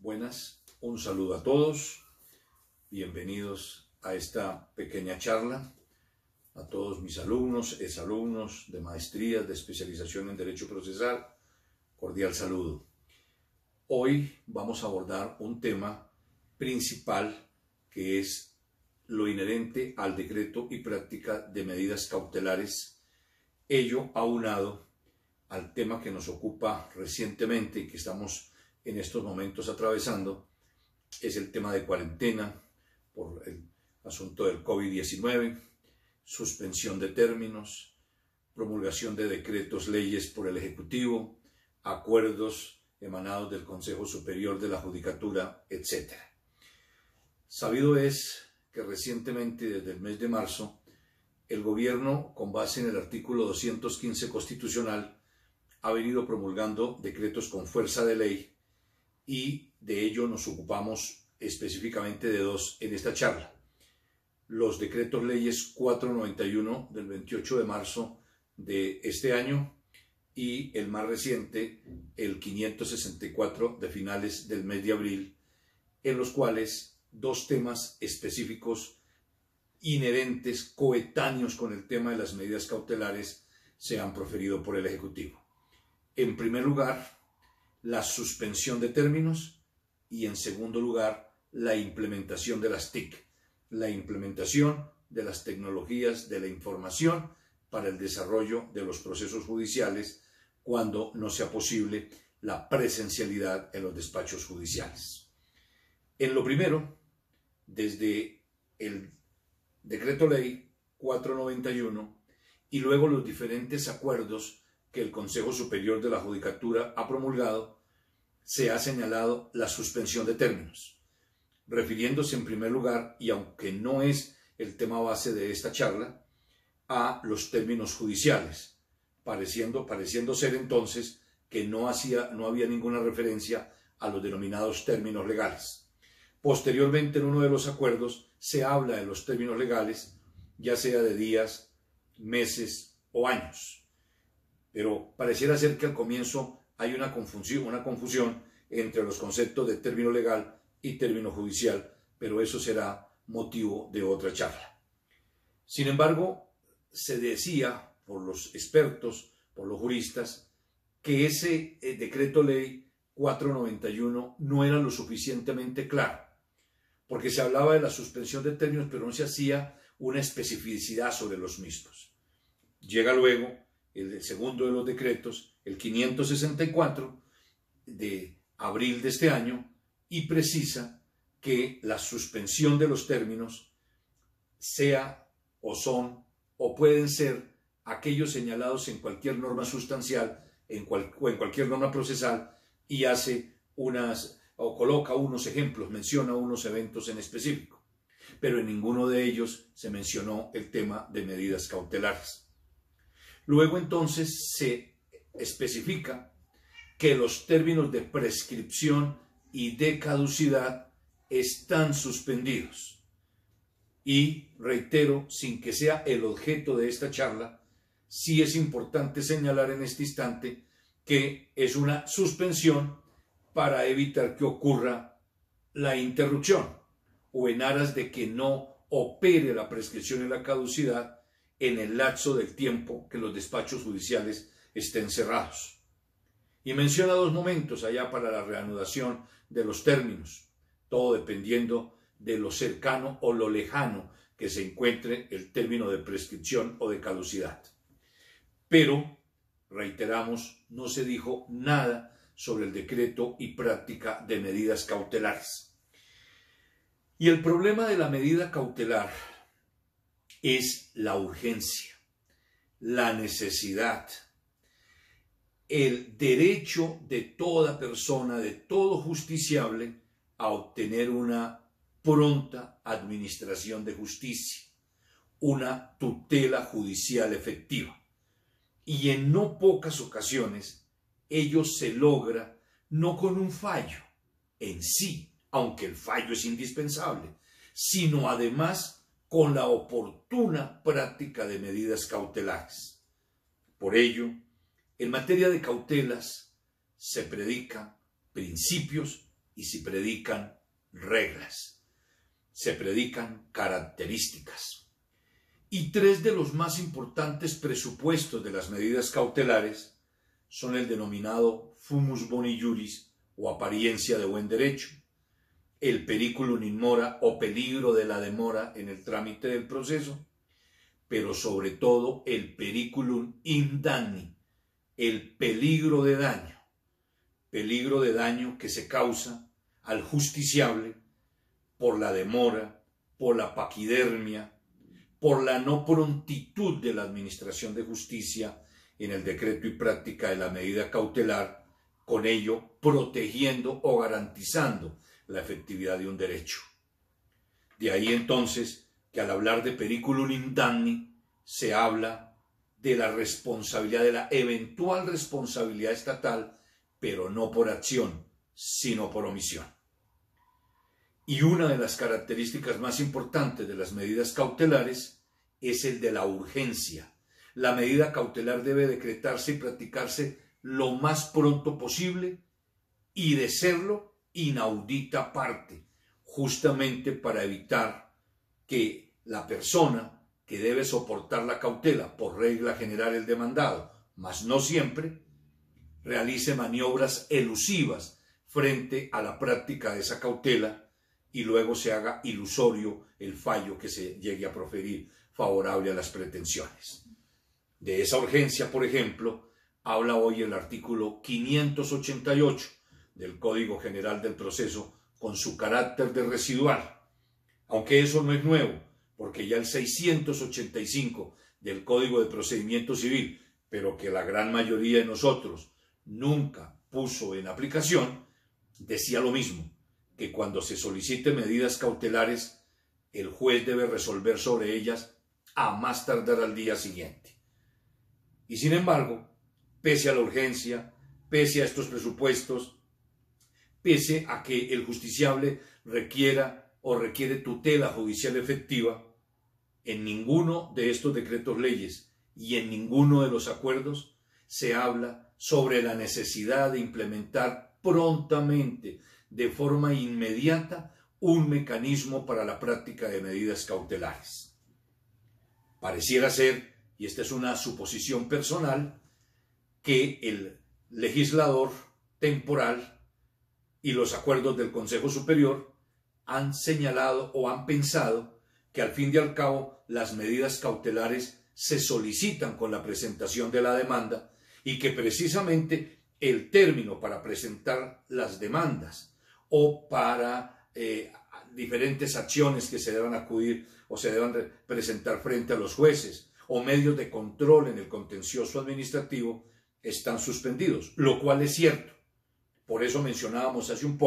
Buenas, un saludo a todos, bienvenidos a esta pequeña charla, a todos mis alumnos, exalumnos de maestrías, de especialización en Derecho Procesal, cordial saludo. Hoy vamos a abordar un tema principal que es lo inherente al decreto y práctica de medidas cautelares, ello aunado al tema que nos ocupa recientemente y que estamos en estos momentos atravesando, es el tema de cuarentena por el asunto del COVID-19, suspensión de términos, promulgación de decretos, leyes por el Ejecutivo, acuerdos emanados del Consejo Superior de la Judicatura, etc. Sabido es que recientemente, desde el mes de marzo, el gobierno, con base en el artículo 215 constitucional, ha venido promulgando decretos con fuerza de ley y de ello nos ocupamos específicamente de dos en esta charla. Los decretos leyes 491 del 28 de marzo de este año y el más reciente, el 564 de finales del mes de abril, en los cuales dos temas específicos inherentes, coetáneos con el tema de las medidas cautelares, se han proferido por el Ejecutivo. En primer lugar, la suspensión de términos y en segundo lugar, la implementación de las TIC, la implementación de las tecnologías de la información para el desarrollo de los procesos judiciales cuando no sea posible la presencialidad en los despachos judiciales. En lo primero, desde el Decreto Ley 491 y luego los diferentes acuerdos que el Consejo Superior de la Judicatura ha promulgado, se ha señalado la suspensión de términos, refiriéndose en primer lugar, y aunque no es el tema base de esta charla, a los términos judiciales, pareciendo ser entonces que no había ninguna referencia a los denominados términos legales. Posteriormente, en uno de los acuerdos, se habla de los términos legales, ya sea de días, meses o años. Pero pareciera ser que al comienzo hay una confusión entre los conceptos de término legal y término judicial, pero eso será motivo de otra charla. Sin embargo, se decía por los expertos, por los juristas, que ese decreto ley 491 no era lo suficientemente claro, porque se hablaba de la suspensión de términos, pero no se hacía una especificidad sobre los mismos. Llega luego el segundo de los decretos, el 564 de abril de este año, y precisa que la suspensión de los términos sea o son o pueden ser aquellos señalados en cualquier norma sustancial o en cualquier norma procesal, y coloca unos ejemplos, menciona unos eventos en específico, pero en ninguno de ellos se mencionó el tema de medidas cautelares. Luego entonces se especifica que los términos de prescripción y de caducidad están suspendidos. Y reitero, sin que sea el objeto de esta charla, sí es importante señalar en este instante que es una suspensión para evitar que ocurra la interrupción o en aras de que no opere la prescripción y la caducidad en el lapso del tiempo que los despachos judiciales estén cerrados. Y menciona dos momentos allá para la reanudación de los términos, todo dependiendo de lo cercano o lo lejano que se encuentre el término de prescripción o de caducidad. Pero, reiteramos, no se dijo nada sobre el decreto y práctica de medidas cautelares. Y el problema de la medida cautelar es la urgencia, la necesidad, el derecho de toda persona, de todo justiciable, a obtener una pronta administración de justicia, una tutela judicial efectiva. Y en no pocas ocasiones ello se logra no con un fallo en sí, aunque el fallo es indispensable, sino además con la oportuna práctica de medidas cautelares. Por ello, en materia de cautelas se predican principios y se predican reglas, se predican características. Y tres de los más importantes presupuestos de las medidas cautelares son el denominado fumus boni iuris o apariencia de buen derecho, el periculum in mora o peligro de la demora en el trámite del proceso, pero sobre todo el periculum in danni, el peligro de daño que se causa al justiciable por la demora, por la paquidermia, por la no prontitud de la administración de justicia en el decreto y práctica de la medida cautelar, con ello protegiendo o garantizando la efectividad de un derecho. De ahí entonces que al hablar de periculum in danni se habla de la responsabilidad, de la eventual responsabilidad estatal, pero no por acción, sino por omisión. Y una de las características más importantes de las medidas cautelares es el de la urgencia. La medida cautelar debe decretarse y practicarse lo más pronto posible y, de serlo, inaudita parte, justamente para evitar que la persona que debe soportar la cautela, por regla general el demandado, mas no siempre, realice maniobras elusivas frente a la práctica de esa cautela y luego se haga ilusorio el fallo que se llegue a proferir favorable a las pretensiones. De esa urgencia, por ejemplo, habla hoy el artículo 588 del Código General del Proceso con su carácter de residual, aunque eso no es nuevo, porque ya el 685 del Código de Procedimiento Civil, pero que la gran mayoría de nosotros nunca puso en aplicación, decía lo mismo, que cuando se soliciten medidas cautelares, el juez debe resolver sobre ellas a más tardar al día siguiente. Y sin embargo, pese a la urgencia, pese a estos presupuestos, pese a que el justiciable requiere tutela judicial efectiva, en ninguno de estos decretos leyes y en ninguno de los acuerdos se habla sobre la necesidad de implementar prontamente, de forma inmediata, un mecanismo para la práctica de medidas cautelares. Pareciera ser, y esta es una suposición personal, que el legislador temporal y los acuerdos del Consejo Superior han señalado o han pensado que al fin y al cabo las medidas cautelares se solicitan con la presentación de la demanda y que precisamente el término para presentar las demandas o para diferentes acciones que se deban acudir o se deban presentar frente a los jueces o medios de control en el contencioso administrativo están suspendidos, lo cual es cierto. Por eso mencionábamos hace un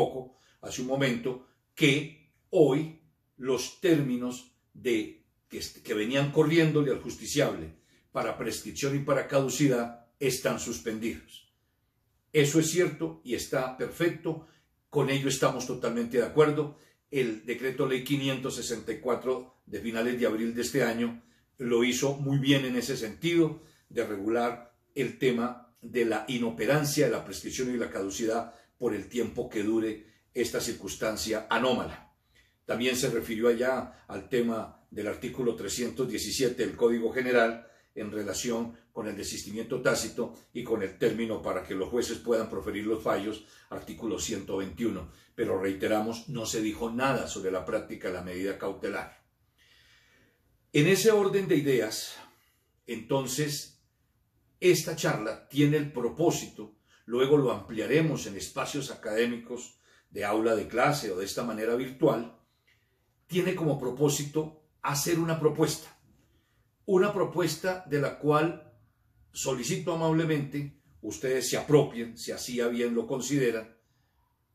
momento, que hoy los términos que venían corriéndole al justiciable para prescripción y para caducidad están suspendidos. Eso es cierto y está perfecto, con ello estamos totalmente de acuerdo. El decreto ley 564 de finales de abril de este año lo hizo muy bien en ese sentido, de regular el tema de la inoperancia de la prescripción y la caducidad por el tiempo que dure esta circunstancia anómala. También se refirió allá al tema del artículo 317 del Código General en relación con el desistimiento tácito y con el término para que los jueces puedan proferir los fallos, artículo 121. Pero reiteramos, no se dijo nada sobre la práctica de la medida cautelar. En ese orden de ideas, entonces, esta charla tiene el propósito, luego lo ampliaremos en espacios académicos de aula de clase o de esta manera virtual, tiene como propósito hacer una propuesta de la cual solicito amablemente ustedes se apropien, si así a bien lo consideran,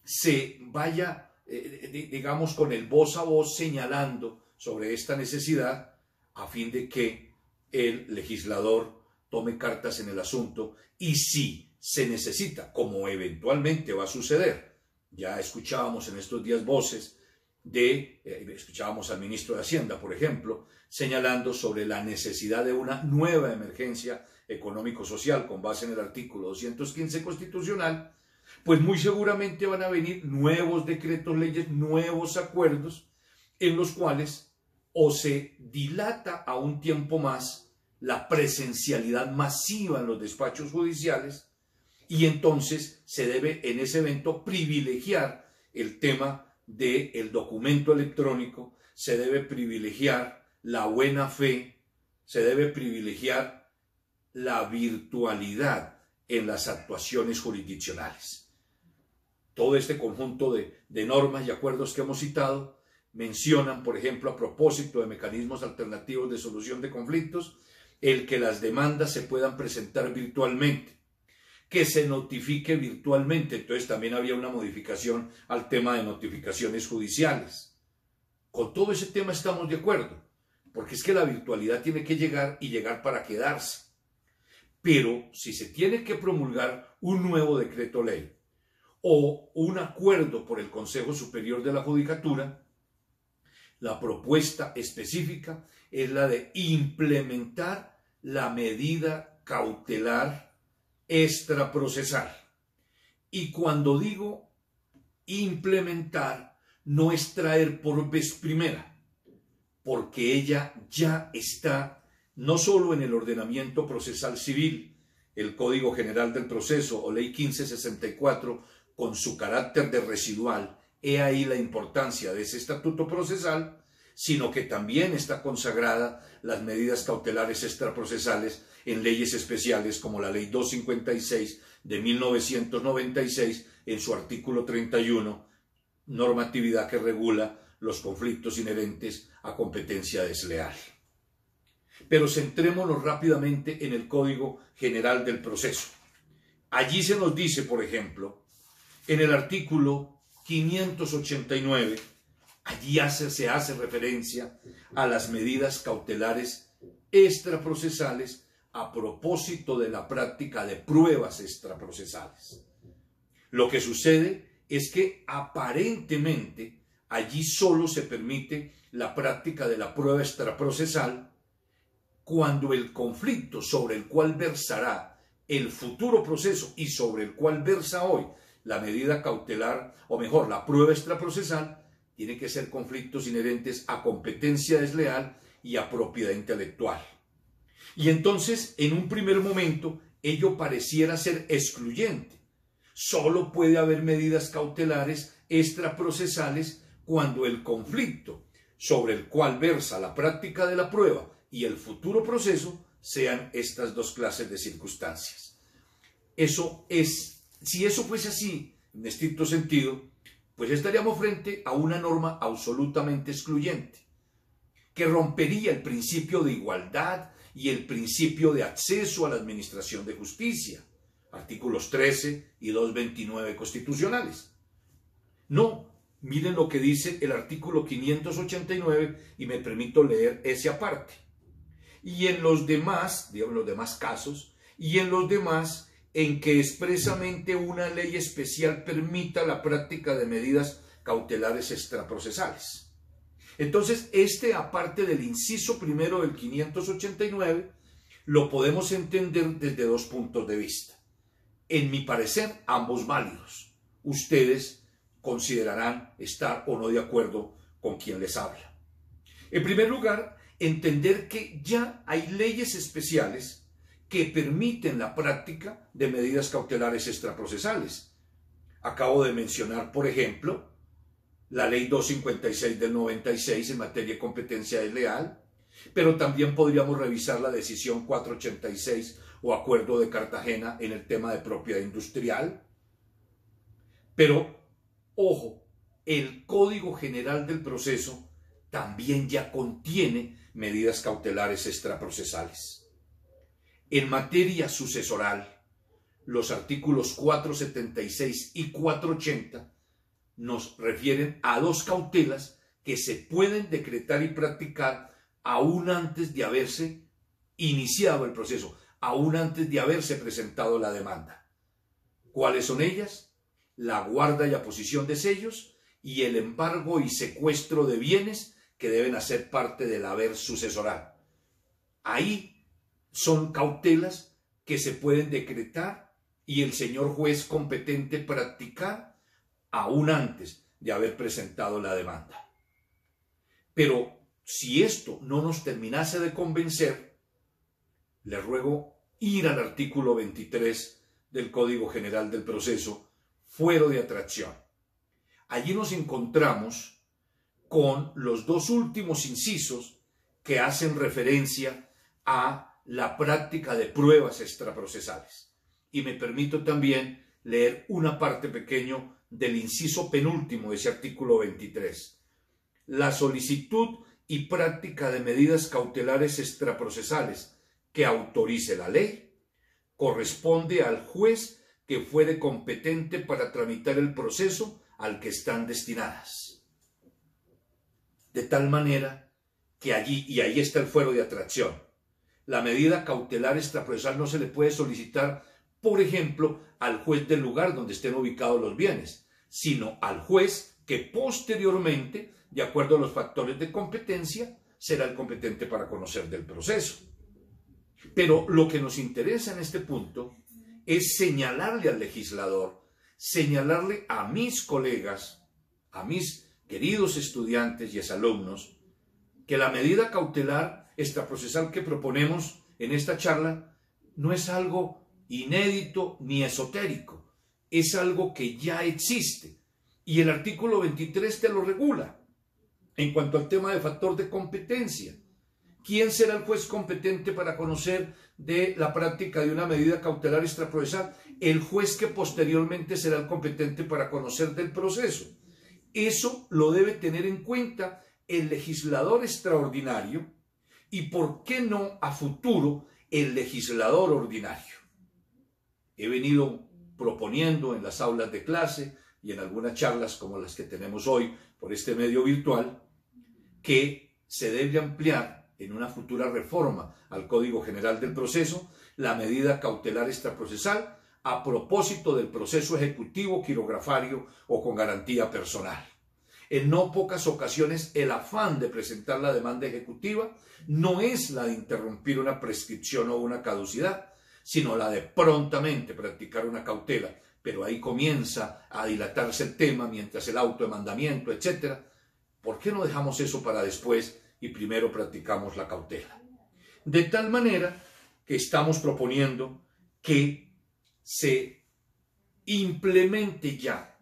se vaya, digamos, con el voz a voz señalando sobre esta necesidad a fin de que el legislador tome cartas en el asunto y si se necesita, como eventualmente va a suceder, ya escuchábamos en estos días voces escuchábamos al ministro de Hacienda, por ejemplo, señalando sobre la necesidad de una nueva emergencia económico-social con base en el artículo 215 constitucional, pues muy seguramente van a venir nuevos decretos leyes, nuevos acuerdos, en los cuales o se dilata a un tiempo más la presencialidad masiva en los despachos judiciales, y entonces se debe en ese evento privilegiar el tema del documento electrónico, se debe privilegiar la buena fe, se debe privilegiar la virtualidad en las actuaciones jurisdiccionales. Todo este conjunto de normas y acuerdos que hemos citado mencionan, por ejemplo, a propósito de mecanismos alternativos de solución de conflictos, el que las demandas se puedan presentar virtualmente, que se notifique virtualmente. Entonces también había una modificación al tema de notificaciones judiciales. Con todo ese tema estamos de acuerdo, porque es que la virtualidad tiene que llegar y llegar para quedarse. Pero si se tiene que promulgar un nuevo decreto ley o un acuerdo por el Consejo Superior de la Judicatura, la propuesta específica es la de implementar la medida cautelar extraprocesal. Y cuando digo implementar, no es traer por vez primera, porque ella ya está no solo en el ordenamiento procesal civil, el Código General del Proceso o Ley 1564, con su carácter de residual, he ahí la importancia de ese estatuto procesal, sino que también está consagrada las medidas cautelares extraprocesales en leyes especiales como la Ley 256 de 1996 en su artículo 31, normatividad que regula los conflictos inherentes a competencia desleal. Pero centrémonos rápidamente en el Código General del Proceso. Allí se nos dice, por ejemplo, en el artículo 589, allí se hace referencia a las medidas cautelares extraprocesales a propósito de la práctica de pruebas extraprocesales. Lo que sucede es que aparentemente allí solo se permite la práctica de la prueba extraprocesal cuando el conflicto sobre el cual versará el futuro proceso y sobre el cual versa hoy la medida cautelar, o mejor, la prueba extraprocesal, tiene que ser conflictos inherentes a competencia desleal y a propiedad intelectual. Y entonces, en un primer momento, ello pareciera ser excluyente. Solo puede haber medidas cautelares extraprocesales cuando el conflicto sobre el cual versa la práctica de la prueba y el futuro proceso sean estas dos clases de circunstancias. Si eso fuese así, en estricto sentido, pues estaríamos frente a una norma absolutamente excluyente, que rompería el principio de igualdad y el principio de acceso a la administración de justicia, artículos 13 y 229 constitucionales. No, miren lo que dice el artículo 589 y me permito leer ese aparte. Y en los demás, digamos los demás casos, y en los demás en que expresamente una ley especial permita la práctica de medidas cautelares extraprocesales. Entonces, aparte del inciso primero del 589, lo podemos entender desde dos puntos de vista. En mi parecer, ambos válidos. Ustedes considerarán estar o no de acuerdo con quien les habla. En primer lugar, entender que ya hay leyes especiales que permiten la práctica de medidas cautelares extraprocesales. Acabo de mencionar, por ejemplo, la Ley 256 del 96 en materia de competencia desleal, pero también podríamos revisar la decisión 486 o Acuerdo de Cartagena en el tema de propiedad industrial. Pero, ojo, el Código General del Proceso también ya contiene medidas cautelares extraprocesales. En materia sucesoral, los artículos 476 y 480 nos refieren a dos cautelas que se pueden decretar y practicar aún antes de haberse iniciado el proceso, aún antes de haberse presentado la demanda. ¿Cuáles son ellas? La guarda y aposición de sellos y el embargo y secuestro de bienes que deben hacer parte del haber sucesoral. Ahí son cautelas que se pueden decretar y el señor juez competente practicar aún antes de haber presentado la demanda. Pero si esto no nos terminase de convencer, le ruego ir al artículo 23 del Código General del Proceso, fuero de atracción. Allí nos encontramos con los dos últimos incisos que hacen referencia a la práctica de pruebas extraprocesales. Y me permito también leer una parte pequeña del inciso penúltimo de ese artículo 23. La solicitud y práctica de medidas cautelares extraprocesales que autorice la ley corresponde al juez que fuere competente para tramitar el proceso al que están destinadas. De tal manera que allí, y ahí está el fuero de atracción, la medida cautelar extraprocesal no se le puede solicitar, por ejemplo, al juez del lugar donde estén ubicados los bienes, sino al juez que posteriormente, de acuerdo a los factores de competencia, será el competente para conocer del proceso. Pero lo que nos interesa en este punto es señalarle al legislador, señalarle a mis colegas, a mis queridos estudiantes y exalumnos, que la medida cautelar extraprocesal que proponemos en esta charla no es algo inédito ni esotérico, es algo que ya existe y el artículo 23 te lo regula. En cuanto al tema de factor de competencia, ¿quién será el juez competente para conocer de la práctica de una medida cautelar extraprocesal? El juez que posteriormente será el competente para conocer del proceso. Eso lo debe tener en cuenta el legislador extraordinario y, ¿por qué no, a futuro, el legislador ordinario? He venido proponiendo en las aulas de clase y en algunas charlas como las que tenemos hoy por este medio virtual, que se debe ampliar en una futura reforma al Código General del Proceso la medida cautelar extraprocesal a propósito del proceso ejecutivo, quirografario o con garantía personal. En no pocas ocasiones el afán de presentar la demanda ejecutiva no es la de interrumpir una prescripción o una caducidad, sino la de prontamente practicar una cautela, pero ahí comienza a dilatarse el tema mientras el auto de mandamiento, etc. ¿Por qué no dejamos eso para después y primero practicamos la cautela? De tal manera que estamos proponiendo que se implemente ya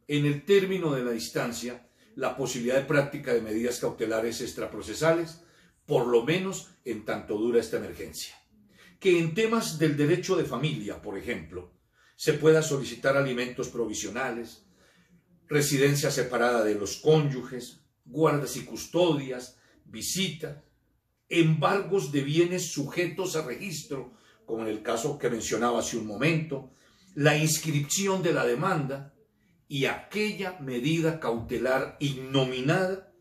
en el término de la instancia la posibilidad de práctica de medidas cautelares extraprocesales, por lo menos en tanto dura esta emergencia. Que en temas del derecho de familia, por ejemplo, se pueda solicitar alimentos provisionales, residencia separada de los cónyuges, guardas y custodias, visitas, embargos de bienes sujetos a registro, como en el caso que mencionaba hace un momento, la inscripción de la demanda y aquella medida cautelar innominada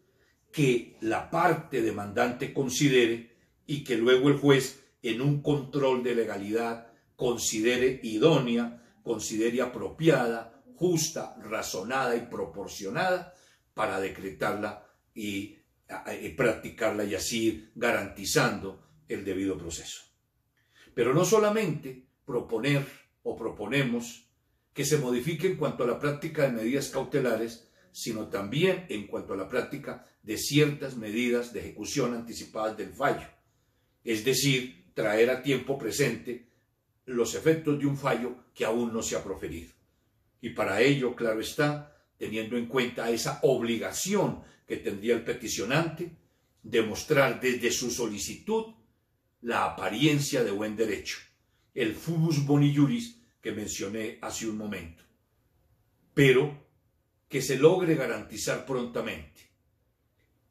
que la parte demandante considere y que luego el juez, en un control de legalidad, considere idónea, considere apropiada, justa, razonada y proporcionada para decretarla y practicarla y así ir garantizando el debido proceso. Pero no solamente proponemos que se modifique en cuanto a la práctica de medidas cautelares, sino también en cuanto a la práctica de ciertas medidas de ejecución anticipadas del fallo. Es decir, traer a tiempo presente los efectos de un fallo que aún no se ha proferido. Y para ello, claro está, teniendo en cuenta esa obligación que tendría el peticionante de mostrar desde su solicitud la apariencia de buen derecho, el fubus boni juris que mencioné hace un momento, pero que se logre garantizar prontamente.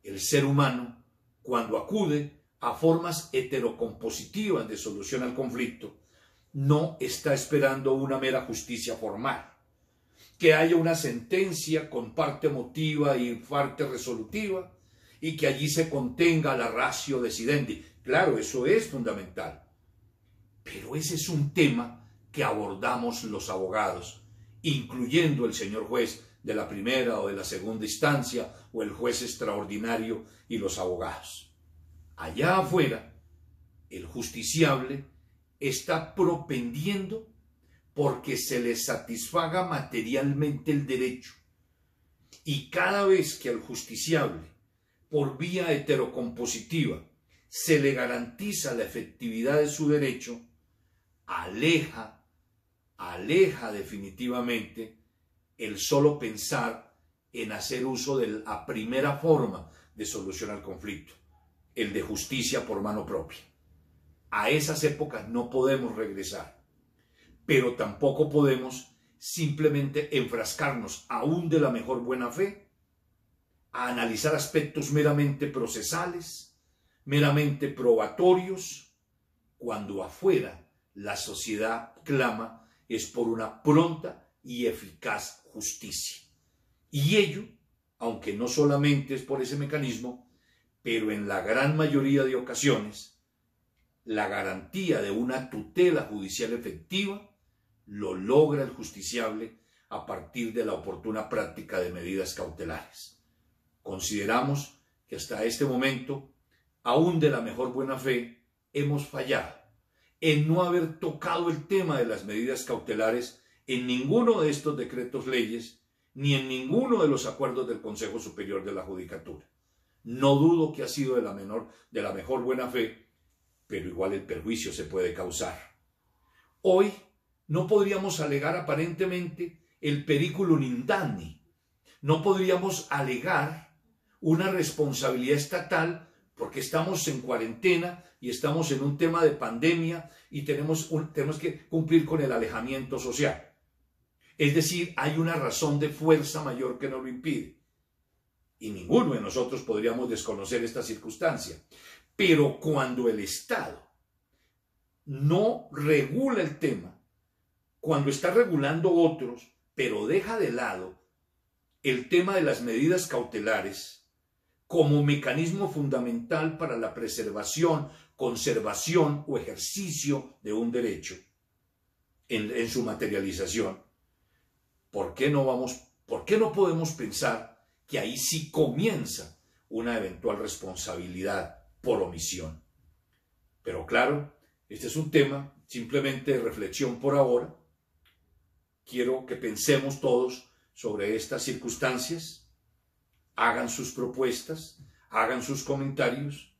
El ser humano, cuando acude a formas heterocompositivas de solución al conflicto, no está esperando una mera justicia formal, que haya una sentencia con parte motiva y parte resolutiva y que allí se contenga la ratio decidendi. Claro, eso es fundamental, pero ese es un tema que abordamos los abogados, incluyendo el señor juez de la primera o de la segunda instancia o el juez extraordinario y los abogados. Allá afuera, el justiciable está propendiendo porque se le satisfaga materialmente el derecho. Y cada vez que al justiciable, por vía heterocompositiva, se le garantiza la efectividad de su derecho, aleja definitivamente el solo pensar en hacer uso de la primera forma de solución al conflicto, el de justicia por mano propia. A esas épocas no podemos regresar, pero tampoco podemos simplemente enfrascarnos, aún de la mejor buena fe, a analizar aspectos meramente procesales, meramente probatorios, cuando afuera la sociedad clama es por una pronta y eficaz justicia. Y ello, aunque no solamente es por ese mecanismo, pero en la gran mayoría de ocasiones, la garantía de una tutela judicial efectiva lo logra el justiciable a partir de la oportuna práctica de medidas cautelares. Consideramos que hasta este momento, aún de la mejor buena fe, hemos fallado en no haber tocado el tema de las medidas cautelares en ninguno de estos decretos leyes, ni en ninguno de los acuerdos del Consejo Superior de la Judicatura. No dudo que ha sido de la mejor buena fe, pero igual el perjuicio se puede causar. Hoy no podríamos alegar aparentemente el periculum in danni, no podríamos alegar una responsabilidad estatal porque estamos en cuarentena y estamos en un tema de pandemia y tenemos que cumplir con el alejamiento social. Es decir, hay una razón de fuerza mayor que nos lo impide. Y ninguno de nosotros podríamos desconocer esta circunstancia. Pero cuando el Estado no regula el tema, cuando está regulando otros, pero deja de lado el tema de las medidas cautelares como mecanismo fundamental para la preservación, conservación o ejercicio de un derecho en su materialización, ¿por qué no podemos pensar que ahí sí comienza una eventual responsabilidad por omisión? Pero claro, este es un tema simplemente de reflexión por ahora. Quiero que pensemos todos sobre estas circunstancias, hagan sus propuestas, hagan sus comentarios,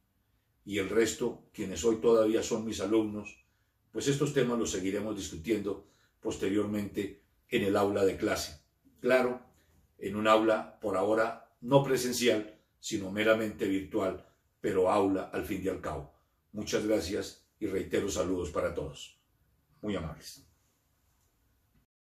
y el resto, quienes hoy todavía son mis alumnos, pues estos temas los seguiremos discutiendo posteriormente en el aula de clase. Claro, en un aula por ahora no presencial, sino meramente virtual, pero aula al fin y al cabo. Muchas gracias y reitero saludos para todos. Muy amables.